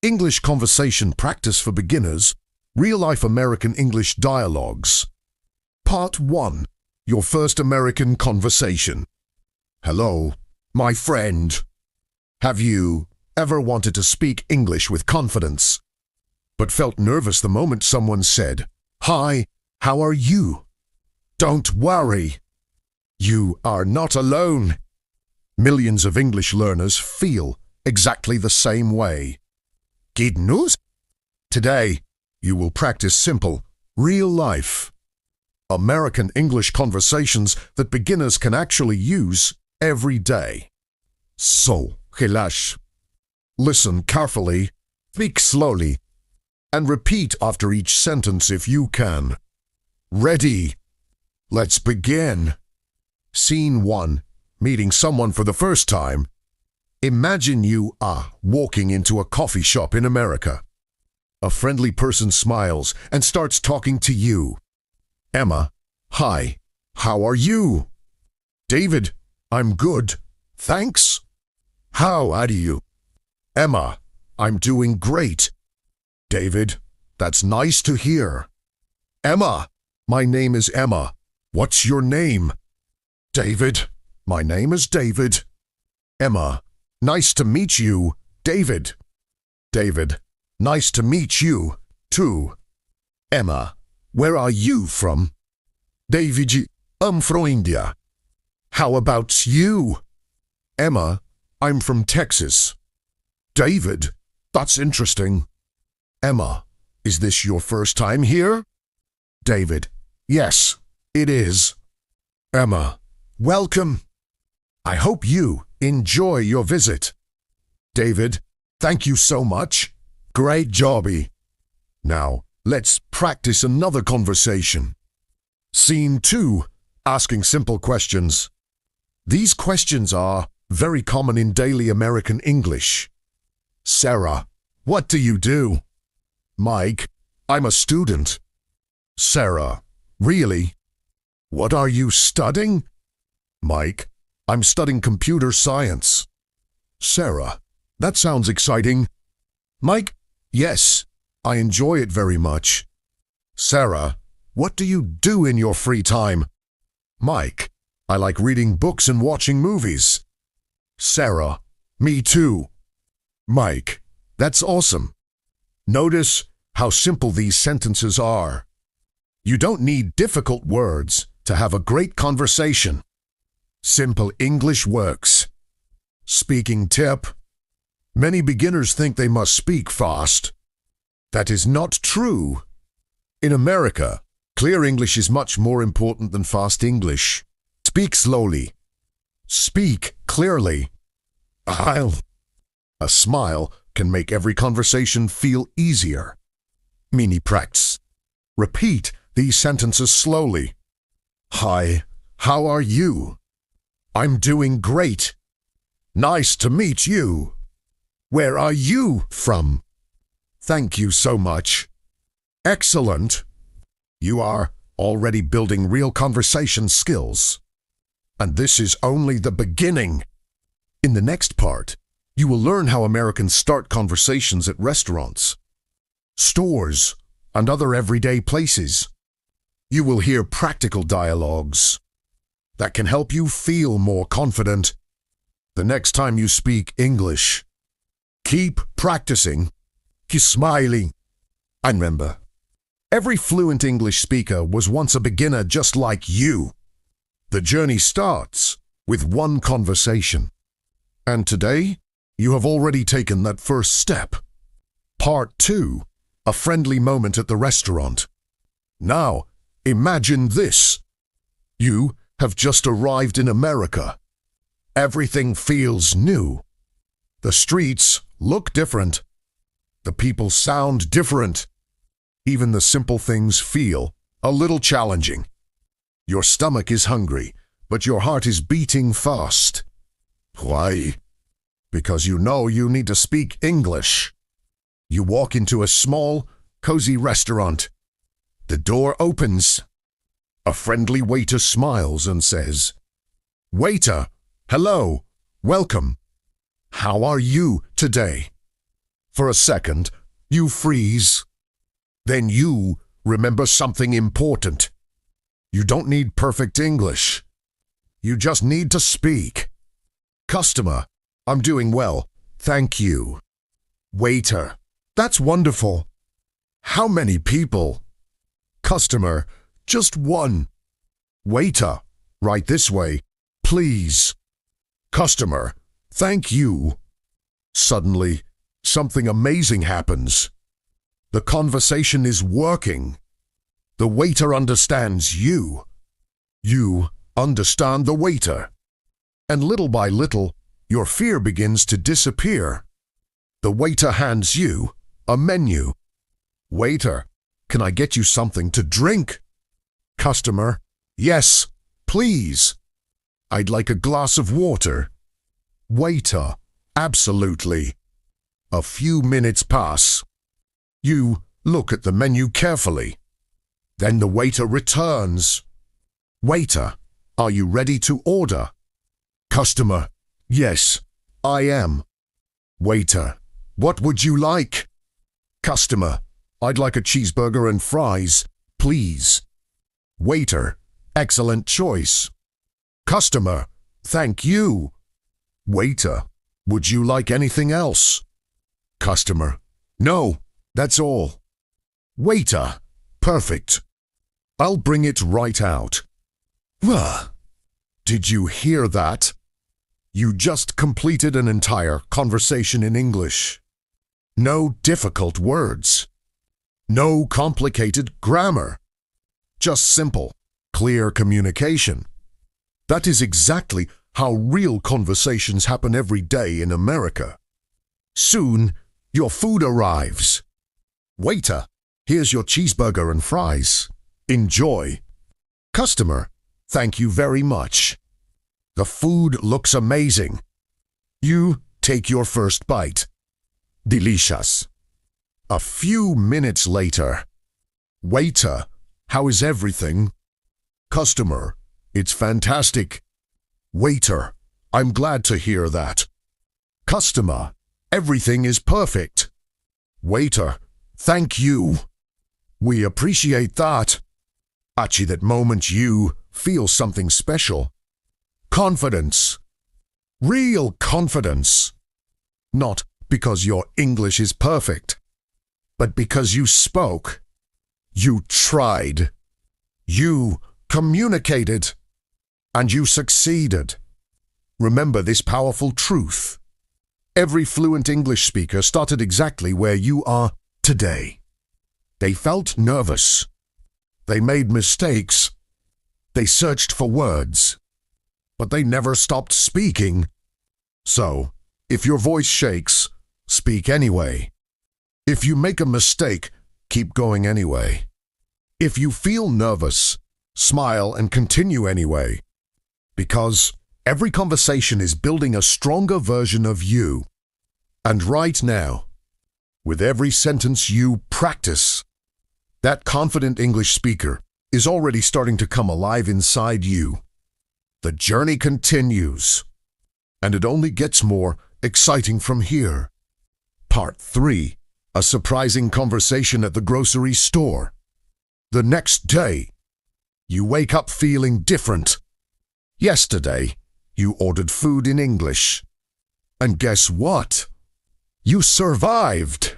English Conversation Practice for Beginners, Real-Life American English Dialogues. Part 1. Your First American Conversation. Hello, my friend. Have you ever wanted to speak English with confidence, but felt nervous the moment someone said, "Hi, how are you?" Don't worry. You are not alone. Millions of English learners feel exactly the same way. Good news? Today, you will practice simple, real-life American English conversations that beginners can actually use every day. So, relax. Listen carefully, speak slowly, and repeat after each sentence if you can. Ready? Let's begin. Scene 1. Meeting someone for the first time. Imagine you are walking into a coffee shop in America. A friendly person smiles and starts talking to you. Emma, hi, how are you? David, I'm good, thanks. How are you? Emma, I'm doing great. David, that's nice to hear. Emma, my name is Emma. What's your name? David, my name is David. Emma, nice to meet you, David. David, nice to meet you, too. Emma, where are you from? David, I'm from India. How about you? Emma, I'm from Texas. David, that's interesting. Emma, is this your first time here? David, yes, it is. Emma, welcome. I hope you enjoy your visit. David, thank you so much. Great jobby. Now, let's practice another conversation. Scene 2. Asking simple questions. These questions are very common in daily American English. Sarah, what do you do? Mike, I'm a student. Sarah, really? What are you studying? Mike, I'm studying computer science. Sarah, that sounds exciting. Mike, yes, I enjoy it very much. Sarah, what do you do in your free time? Mike, I like reading books and watching movies. Sarah, me too. Mike, that's awesome. Notice how simple these sentences are. You don't need difficult words to have a great conversation. Simple English works. Speaking tip. Many beginners think they must speak fast. That is not true. In America, clear English is much more important than fast English. Speak slowly. Speak clearly. A smile can make every conversation feel easier. Mini practice. Repeat these sentences slowly. Hi, how are you? I'm doing great. Nice to meet you. Where are you from? Thank you so much. Excellent. You are already building real conversation skills. And this is only the beginning. In the next part, you will learn how Americans start conversations at restaurants, stores, and other everyday places. You will hear practical dialogues that can help you feel more confident the next time you speak English. Keep practicing, keep smiling, and remember, every fluent English speaker was once a beginner just like you. The journey starts with one conversation. And today, you have already taken that first step. Part 2. A friendly moment at the restaurant. Now, imagine this. You have just arrived in America. Everything feels new. The streets look different. The people sound different. Even the simple things feel a little challenging. Your stomach is hungry, but your heart is beating fast. Why? Because you know you need to speak English. You walk into a small, cozy restaurant. The door opens. A friendly waiter smiles and says, "Waiter, hello, welcome. How are you today?" For a second, you freeze. Then you remember something important. You don't need perfect English. You just need to speak. Customer, I'm doing well, thank you. Waiter, that's wonderful. How many people? Customer, just one. Waiter, right this way, please. Customer, thank you. Suddenly, something amazing happens. The conversation is working. The waiter understands you. You understand the waiter. And little by little, your fear begins to disappear. The waiter hands you a menu. Waiter, can I get you something to drink? Customer, yes, please. I'd like a glass of water. Waiter, absolutely. A few minutes pass. You look at the menu carefully. Then the waiter returns. Waiter, are you ready to order? Customer, yes, I am. Waiter, what would you like? Customer, I'd like a cheeseburger and fries, please. Waiter, excellent choice. Customer, thank you. Waiter, would you like anything else? Customer, no, that's all. Waiter, perfect. I'll bring it right out. Did you hear that? You just completed an entire conversation in English. No difficult words. No complicated grammar. Just simple, clear communication. That is exactly how real conversations happen every day in America. Soon, your food arrives. Waiter, here's your cheeseburger and fries. Enjoy. Customer, thank you very much. The food looks amazing. You take your first bite. Delicious. A few minutes later. Waiter, how is everything? Customer, it's fantastic. Waiter, I'm glad to hear that. Customer, everything is perfect. Waiter, thank you. We appreciate that. At that moment you feel something special. Confidence. Real confidence. Not because your English is perfect, but because you spoke. You tried. You communicated. And you succeeded. Remember this powerful truth. Every fluent English speaker started exactly where you are today. They felt nervous. They made mistakes. They searched for words. But they never stopped speaking. So, if your voice shakes, speak anyway. If you make a mistake, keep going anyway. If you feel nervous, smile and continue anyway. Because every conversation is building a stronger version of you. And right now, with every sentence you practice, that confident English speaker is already starting to come alive inside you. The journey continues, and it only gets more exciting from here. Part 3, a surprising conversation at the grocery store. The next day, you wake up feeling different. Yesterday, you ordered food in English. And guess what? You survived.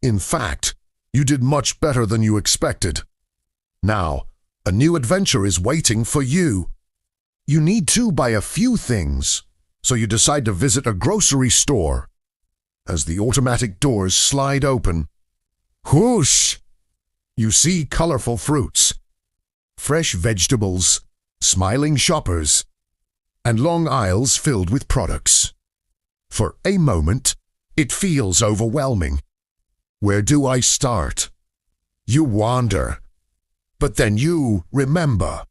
In fact, you did much better than you expected. Now, a new adventure is waiting for you. You need to buy a few things, so you decide to visit a grocery store. As the automatic doors slide open, whoosh! You see colorful fruits, fresh vegetables, smiling shoppers, and long aisles filled with products. For a moment, it feels overwhelming. Where do I start? You wander. But then you remember.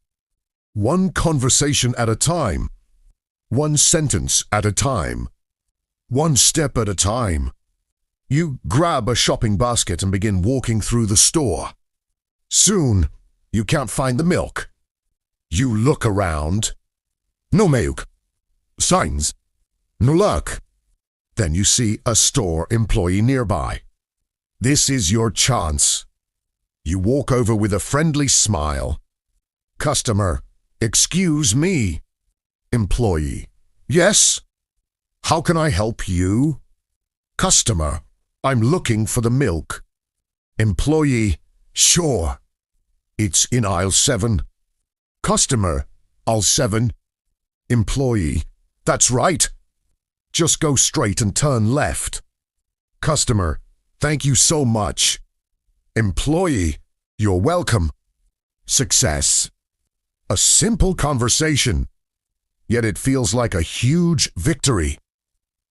One conversation at a time. One sentence at a time. One step at a time. You grab a shopping basket and begin walking through the store. Soon, you can't find the milk. You look around. No milk. Signs. No luck. Then you see a store employee nearby. This is your chance. You walk over with a friendly smile. Customer, excuse me. Employee, yes? How can I help you? Customer, I'm looking for the milk. Employee, sure. It's in aisle 7. Customer, aisle 7. Employee, that's right. Just go straight and turn left. Customer, thank you so much. Employee, you're welcome. Success. A simple conversation, yet it feels like a huge victory.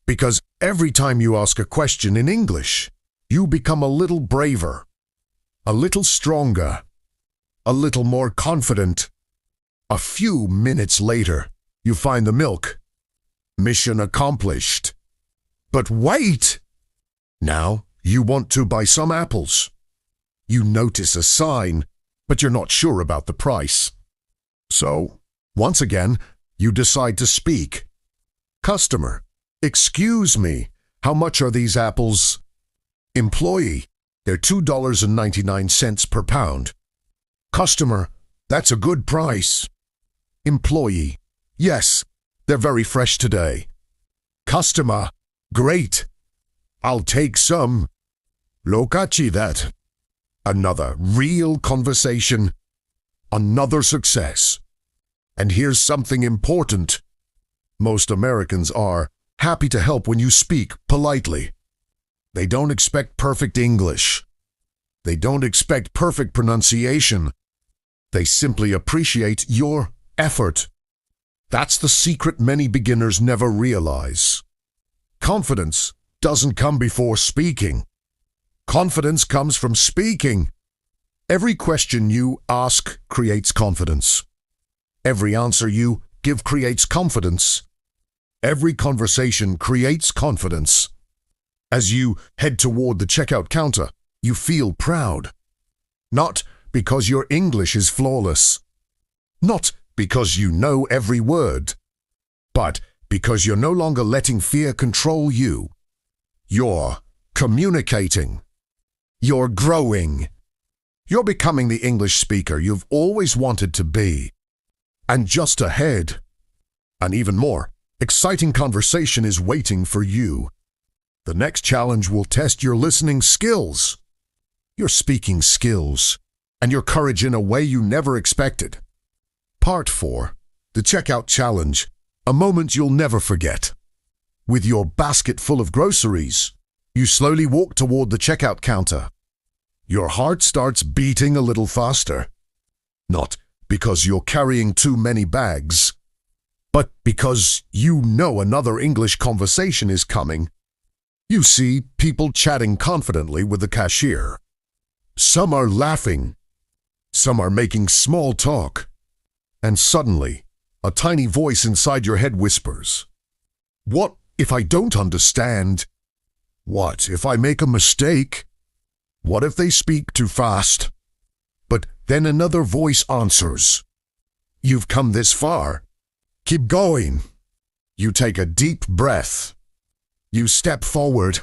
Because every time you ask a question in English, you become a little braver, a little stronger, a little more confident. A few minutes later, you find the milk. Mission accomplished. But wait! Now you want to buy some apples. You notice a sign, but you're not sure about the price. So, once again, you decide to speak. Customer, excuse me, how much are these apples? Employee, they're $2.99 per pound. Customer, that's a good price. Employee, yes, they're very fresh today. Customer, great. I'll take some. Look at you that. Another real conversation. Another success. And here's something important. Most Americans are happy to help when you speak politely. They don't expect perfect English. They don't expect perfect pronunciation. They simply appreciate your effort. That's the secret many beginners never realize. Confidence doesn't come before speaking. Confidence comes from speaking. Every question you ask creates confidence. Every answer you give creates confidence. Every conversation creates confidence. As you head toward the checkout counter, you feel proud. Not because your English is flawless. Not because you know every word. But because you're no longer letting fear control you. You're communicating. You're growing. You're becoming the English speaker you've always wanted to be. And just ahead, an even more exciting conversation is waiting for you. The next challenge will test your listening skills, your speaking skills, and your courage in a way you never expected. Part 4, the Checkout Challenge, a moment you'll never forget. With your basket full of groceries, you slowly walk toward the checkout counter. Your heart starts beating a little faster. Not because you're carrying too many bags, but because you know another English conversation is coming. You see people chatting confidently with the cashier. Some are laughing. Some are making small talk. And suddenly, a tiny voice inside your head whispers, "What if I don't understand? What if I make a mistake? What if they speak too fast?" But then another voice answers, "You've come this far. Keep going." You take a deep breath. You step forward,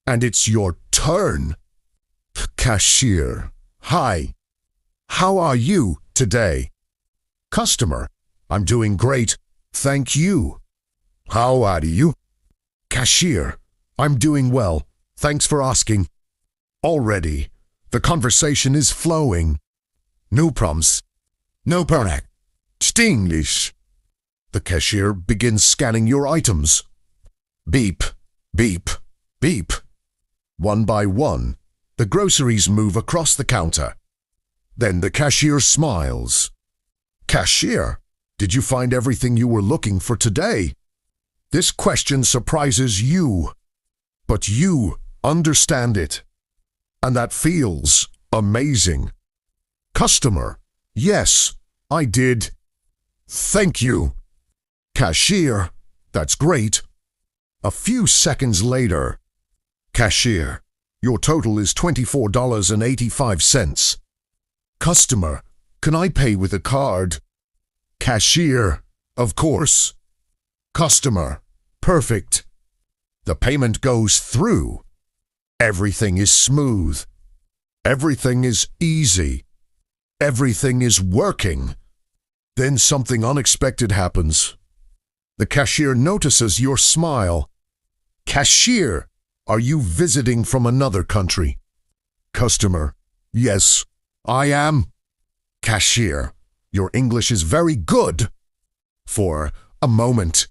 and it's your turn. Cashier, hi. How are you today? Customer, I'm doing great. Thank you. How are you? Cashier, I'm doing well. Thanks for asking. Already, the conversation is flowing. No problems. No problem. English. The cashier begins scanning your items. Beep, beep, beep. One by one, the groceries move across the counter. Then the cashier smiles. Cashier, did you find everything you were looking for today? This question surprises you, but you understand it. And that feels amazing. Customer, yes, I did. Thank you. Cashier, that's great. A few seconds later, cashier, your total is $24.85. Customer, can I pay with a card? Cashier, of course. Customer, perfect. The payment goes through. Everything is smooth. Everything is easy. Everything is working. Then something unexpected happens. The cashier notices your smile. Cashier, are you visiting from another country? Customer, yes, I am. Cashier, your English is very good. For a moment,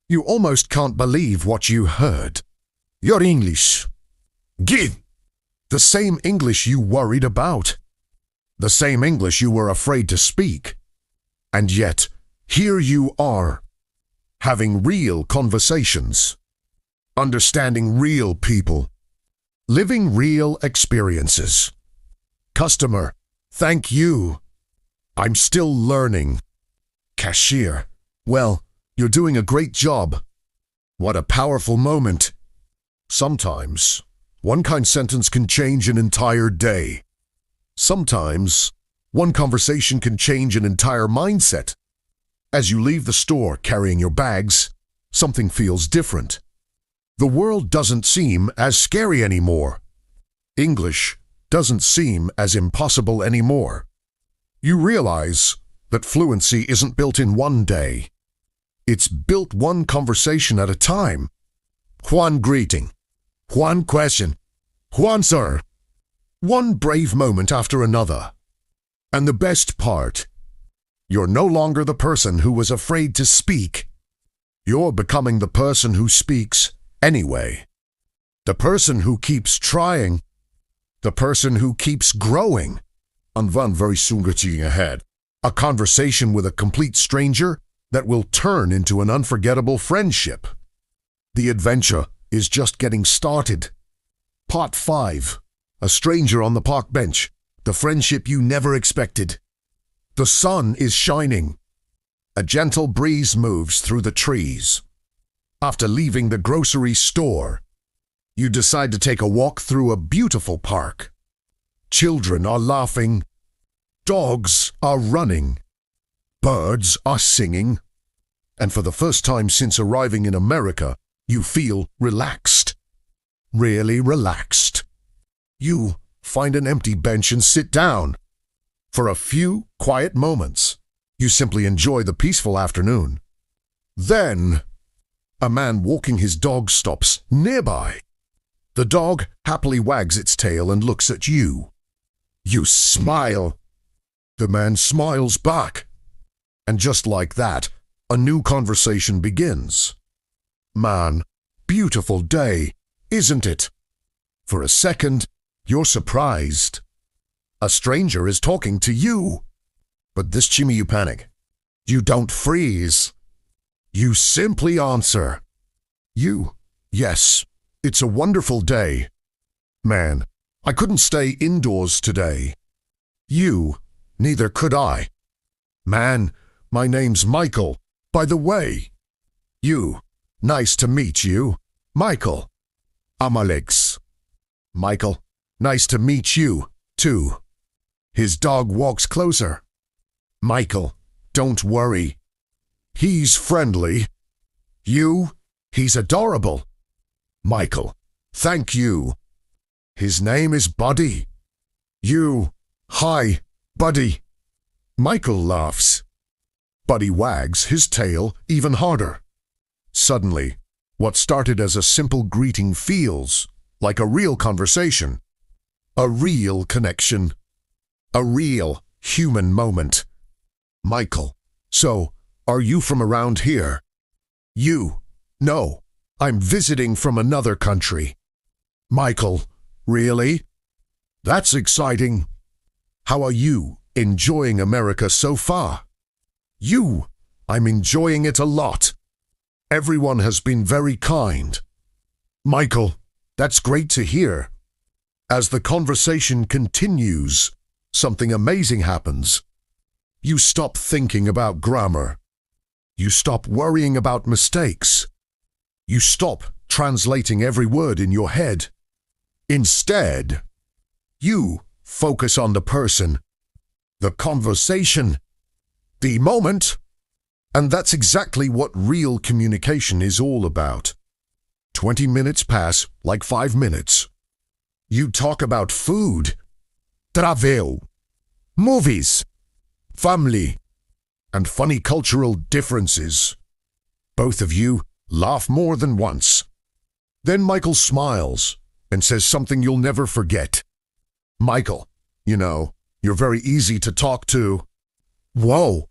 you almost can't believe what you heard. Your English. Give. The same English you worried about. The same English you were afraid to speak. And yet, here you are, having real conversations, understanding real people, living real experiences. Customer, thank you. I'm still learning. Cashier, well, you're doing a great job. What a powerful moment. Sometimes, one kind sentence can change an entire day. Sometimes, one conversation can change an entire mindset. As you leave the store carrying your bags, something feels different. The world doesn't seem as scary anymore. English doesn't seem as impossible anymore. You realize that fluency isn't built in one day. It's built one conversation at a time. One greeting. One question. One sir. One brave moment after another. And the best part, you're no longer the person who was afraid to speak. You're becoming the person who speaks anyway. The person who keeps trying. The person who keeps growing. And one very soon getting ahead. A conversation with a complete stranger that will turn into an unforgettable friendship. The adventure is just getting started. Part 5. A stranger on the park bench. The friendship you never expected. The sun is shining. A gentle breeze moves through the trees. After leaving the grocery store, you decide to take a walk through a beautiful park. Children are laughing. Dogs are running. Birds are singing. And for the first time since arriving in America, you feel relaxed. Really relaxed. You find an empty bench and sit down. For a few quiet moments, you simply enjoy the peaceful afternoon. Then, a man walking his dog stops nearby. The dog happily wags its tail and looks at you. You smile. The man smiles back. And just like that, a new conversation begins. Man, beautiful day, isn't it? For a second, you're surprised. A stranger is talking to you. But this time you panic. You don't freeze. You simply answer. Yes, it's a wonderful day. Man, I couldn't stay indoors today. Neither could I. Man, my name's Michael, by the way. Nice to meet you. Michael. I'm Alex. Michael, nice to meet you, too. His dog walks closer. Michael, don't worry. He's friendly. He's adorable. Michael, thank you. His name is Buddy. Hi, Buddy. Michael laughs. Buddy wags his tail even harder. Suddenly, what started as a simple greeting feels like a real conversation, a real connection, a real human moment. Michael, so, are you from around here? No, I'm visiting from another country. Michael, really? That's exciting. How are you enjoying America so far? I'm enjoying it a lot. Everyone has been very kind. Michael, that's great to hear. As the conversation continues, something amazing happens. You stop thinking about grammar. You stop worrying about mistakes. You stop translating every word in your head. Instead, you focus on the person, the conversation, the moment. And that's exactly what real communication is all about. 20 minutes pass like 5 minutes. You talk about food, travel, movies, family, and funny cultural differences. Both of you laugh more than once. Then Michael smiles and says something you'll never forget. Michael, you know, you're very easy to talk to. Whoa,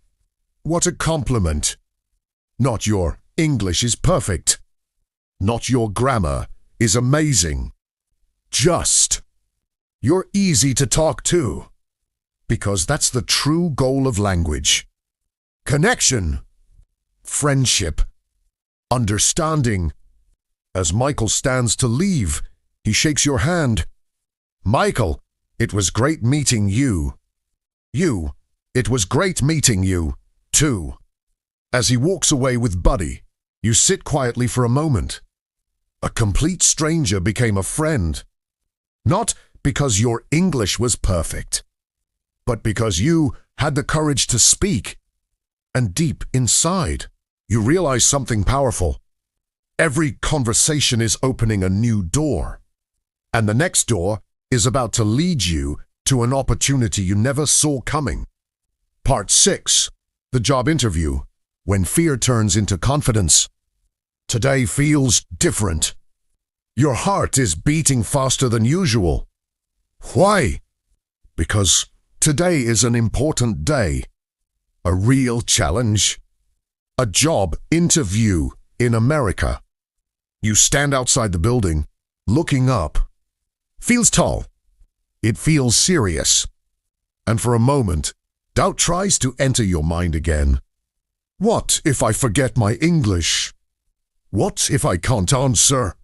what a compliment. Not your English is perfect. Not your grammar is amazing. Just, you're easy to talk to. Because that's the true goal of language. Connection, friendship, understanding. As Michael stands to leave, he shakes your hand. Michael, it was great meeting you. You, it was great meeting you, too. As he walks away with Buddy, you sit quietly for a moment. A complete stranger became a friend. Not because your English was perfect, but because you had the courage to speak. And deep inside, you realize something powerful. Every conversation is opening a new door. And the next door is about to lead you to an opportunity you never saw coming. Part 6. The job interview. When fear turns into confidence. Today feels different. Your heart is beating faster than usual. Why? Because today is an important day. A real challenge. A job interview in America. You stand outside the building, looking up. Feels tall. It feels serious. And for a moment, doubt tries to enter your mind again. What if I forget my English? What if I can't answer?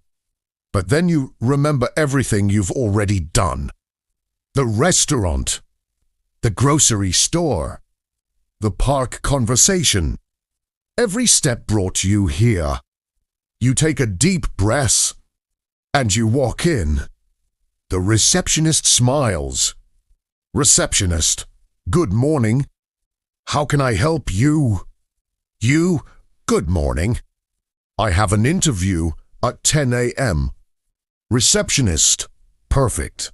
But then you remember everything you've already done. The restaurant, the grocery store, the park conversation. Every step brought you here. You take a deep breath, and you walk in. The receptionist smiles. Receptionist, good morning. How can I help you? You, good morning. I have an interview at 10 a.m. Receptionist, perfect.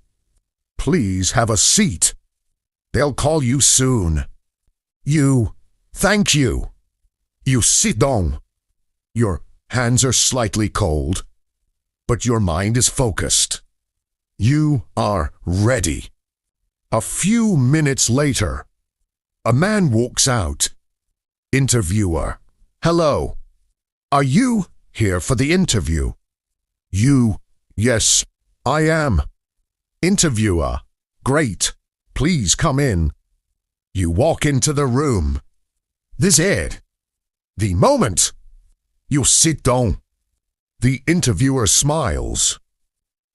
Please have a seat. They'll call you soon. You, thank you. You sit down. Your hands are slightly cold, but your mind is focused. You are ready. A few minutes later, a man walks out. Interviewer, hello. Are you here for the interview? You, yes, I am. Interviewer, great. Please come in. You walk into the room. This it. The moment. You sit down. The interviewer smiles.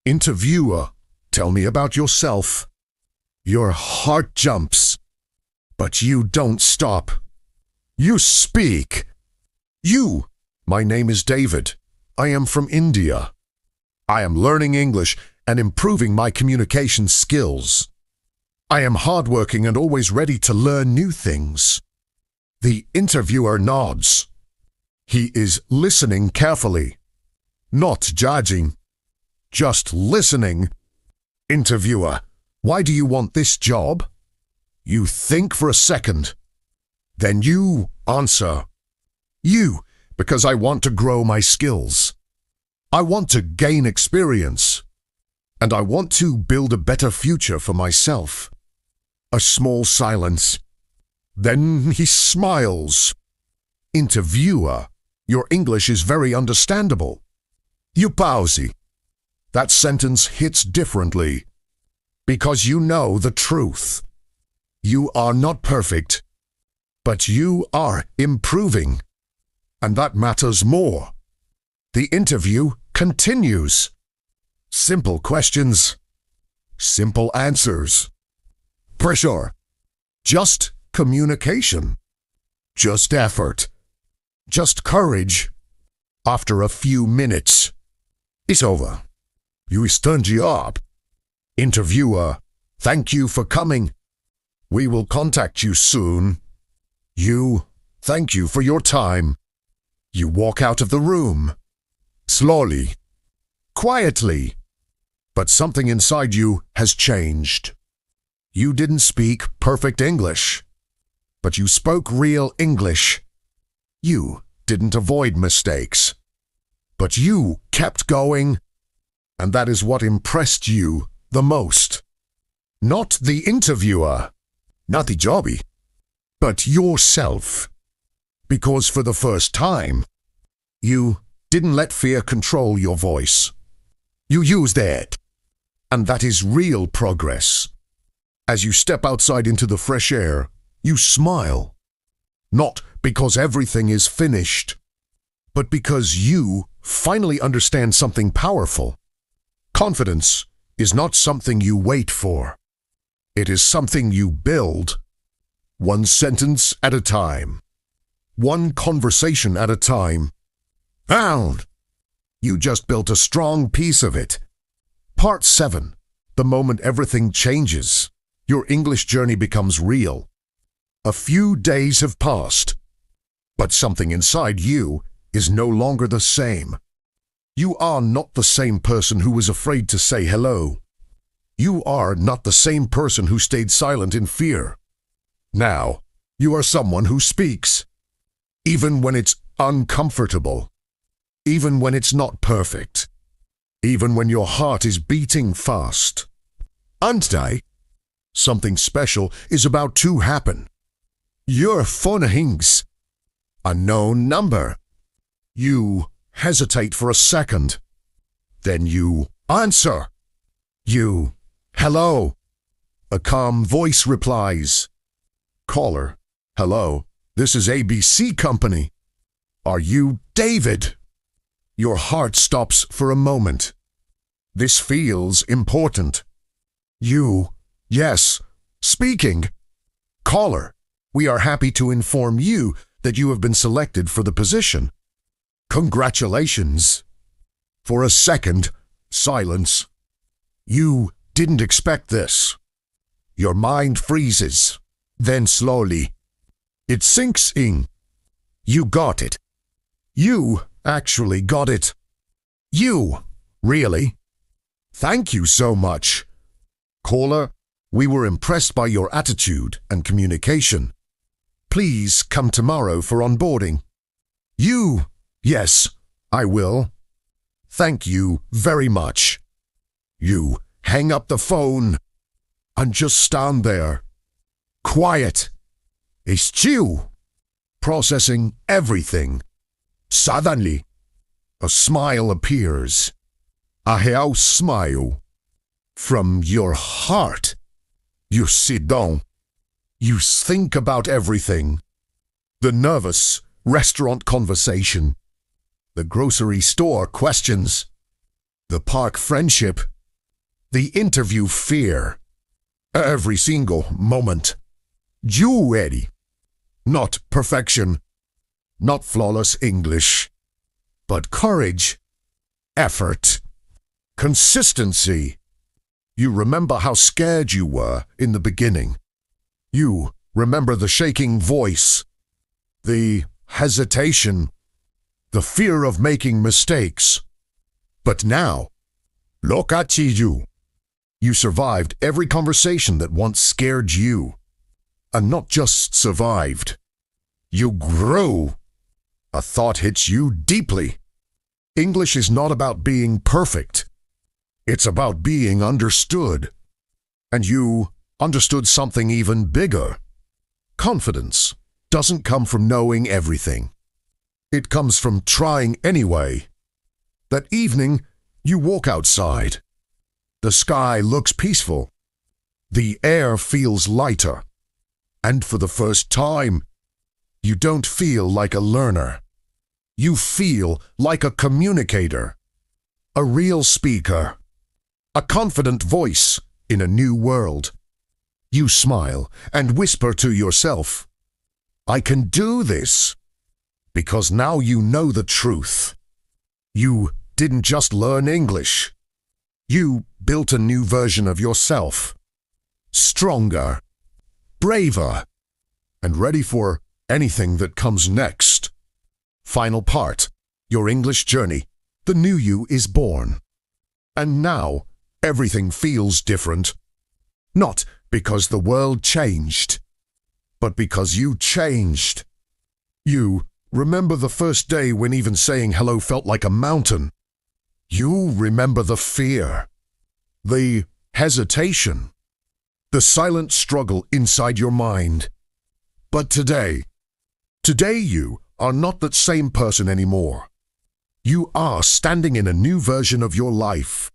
Interviewer, tell me about yourself. Your heart jumps, but you don't stop. You speak. You, my name is David. I am from India. I am learning English and improving my communication skills. I am hardworking and always ready to learn new things. The interviewer nods. He is listening carefully, not judging, just listening. Interviewer, why do you want this job? You think for a second. Then you answer. You, because I want to grow my skills. I want to gain experience. And I want to build a better future for myself. A small silence. Then he smiles. Interviewer, your English is very understandable. You pause. That sentence hits differently. Because you know the truth. You are not perfect, but you are improving. And that matters more. The interview continues. Simple questions. Simple answers. Pressure. Just communication. Just effort. Just courage. After a few minutes, it's over. You stand up. Interviewer, thank you for coming. We will contact you soon. You, thank you for your time. You walk out of the room. slowly, quietly. But something inside you has changed. You didn't speak perfect English, but you spoke real English. You didn't avoid mistakes, but you kept going, and that is what impressed you the most. Not the interviewer, not the jobby, but yourself. Because for the first time, you didn't let fear control your voice. You used it, and that is real progress. As you step outside into the fresh air, you smile. Not because everything is finished, but because you finally understand something powerful. Confidence is not something you wait for. It is something you build, one sentence at a time, one conversation at a time. Found! You just built a strong piece of it. Part 7. The moment everything changes, your English journey becomes real. A few days have passed, but something inside you is no longer the same. You are not the same person who was afraid to say hello. You are not the same person who stayed silent in fear. Now, you are someone who speaks, even when it's uncomfortable, even when it's not perfect, even when your heart is beating fast. And today, something special is about to happen. Your phone rings. A known number. You hesitate for a second. Then you answer. You, hello. A calm voice replies. Caller, hello, this is ABC Company. Are you David? Your heart stops for a moment. This feels important. You, yes, speaking. Caller, we are happy to inform you that you have been selected for the position. Congratulations. For a second, silence. You didn't expect this. Your mind freezes. Then slowly, it sinks in. You got it. You actually got it. You, really. Thank you so much. Caller, we were impressed by your attitude and communication. Please come tomorrow for onboarding. You, yes, I will. Thank you very much. You hang up the phone and just stand there. Quiet. It's chill. Processing everything. Suddenly, a smile appears. A real smile. From your heart. You sit down. You think about everything. The nervous restaurant conversation. The grocery store questions. The park friendship. The interview fear. Every single moment. You ready. Not perfection. Not flawless English. But courage. Effort. Consistency. You remember how scared you were in the beginning. You remember the shaking voice. The hesitation. The fear of making mistakes. But now, look at you. You survived every conversation that once scared you. And not just survived. You grew. A thought hits you deeply. English is not about being perfect. It's about being understood. And you understood something even bigger. Confidence doesn't come from knowing everything. It comes from trying anyway. That evening, you walk outside. The sky looks peaceful. The air feels lighter. And for the first time, you don't feel like a learner. You feel like a communicator. A real speaker. A confident voice in a new world. You smile and whisper to yourself, I can do this. Because now you know the truth. You didn't just learn English. You built a new version of yourself. Stronger, braver, and ready for anything that comes next. Final part, your English journey, the new you is born. And now, everything feels different. Not because the world changed, but because you changed. You remember the first day when even saying hello felt like a mountain. You remember the fear, the hesitation, the silent struggle inside your mind. But today you are not that same person anymore. You are standing in a new version of your life.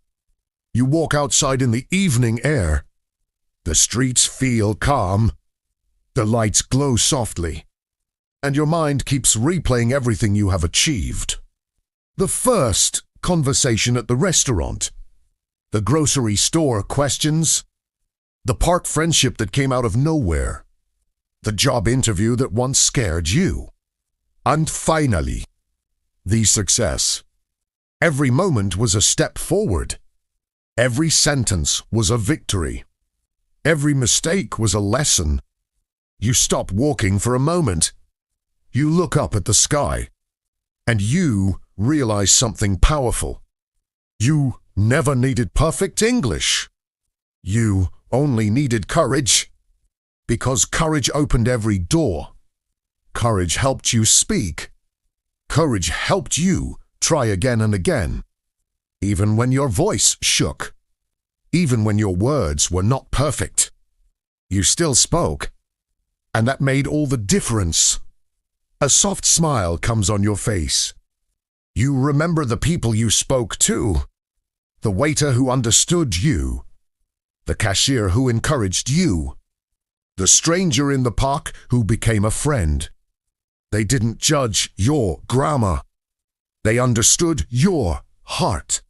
You walk outside in the evening air. The streets feel calm. The lights glow softly. And your mind keeps replaying everything you have achieved. The first conversation at the restaurant. The grocery store questions. The park friendship that came out of nowhere. The job interview that once scared you. And finally, the success. Every moment was a step forward. Every sentence was a victory. Every mistake was a lesson. You stop walking for a moment. You look up at the sky, and you realize something powerful. You never needed perfect English. You only needed courage, because courage opened every door. Courage helped you speak. Courage helped you try again and again, even when your voice shook, even when your words were not perfect. You still spoke, and that made all the difference. A soft smile comes on your face. You remember the people you spoke to, the waiter who understood you, the cashier who encouraged you, the stranger in the park who became a friend. They didn't judge your grammar. They understood your heart.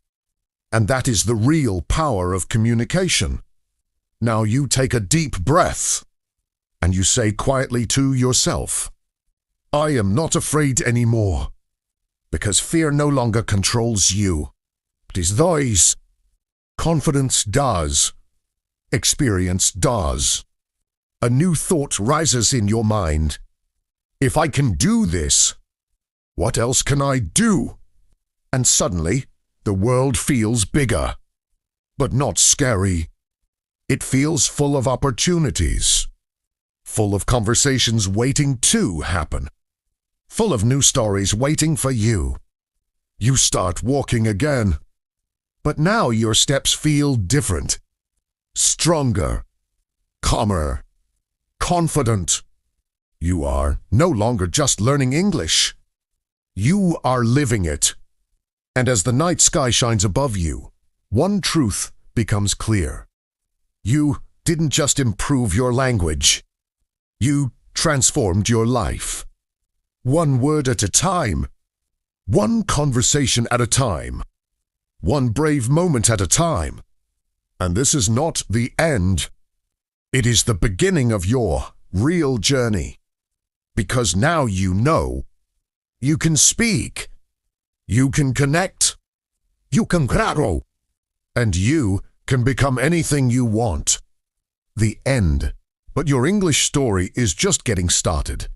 And that is the real power of communication. Now you take a deep breath, and you say quietly to yourself, I am not afraid anymore, because fear no longer controls you. It is theirs. Confidence does. Experience does. A new thought rises in your mind. If I can do this, what else can I do? And suddenly, the world feels bigger, but not scary. It feels full of opportunities, full of conversations waiting to happen, full of new stories waiting for you. You start walking again, but now your steps feel different, stronger, calmer, confident. You are no longer just learning English. You are living it. And as the night sky shines above you, one truth becomes clear. You didn't just improve your language. You transformed your life. One word at a time. One conversation at a time. One brave moment at a time. And this is not the end. It is the beginning of your real journey. Because now you know. You can speak. You can connect. You can grow. And you can become anything you want. The end. But your English story is just getting started.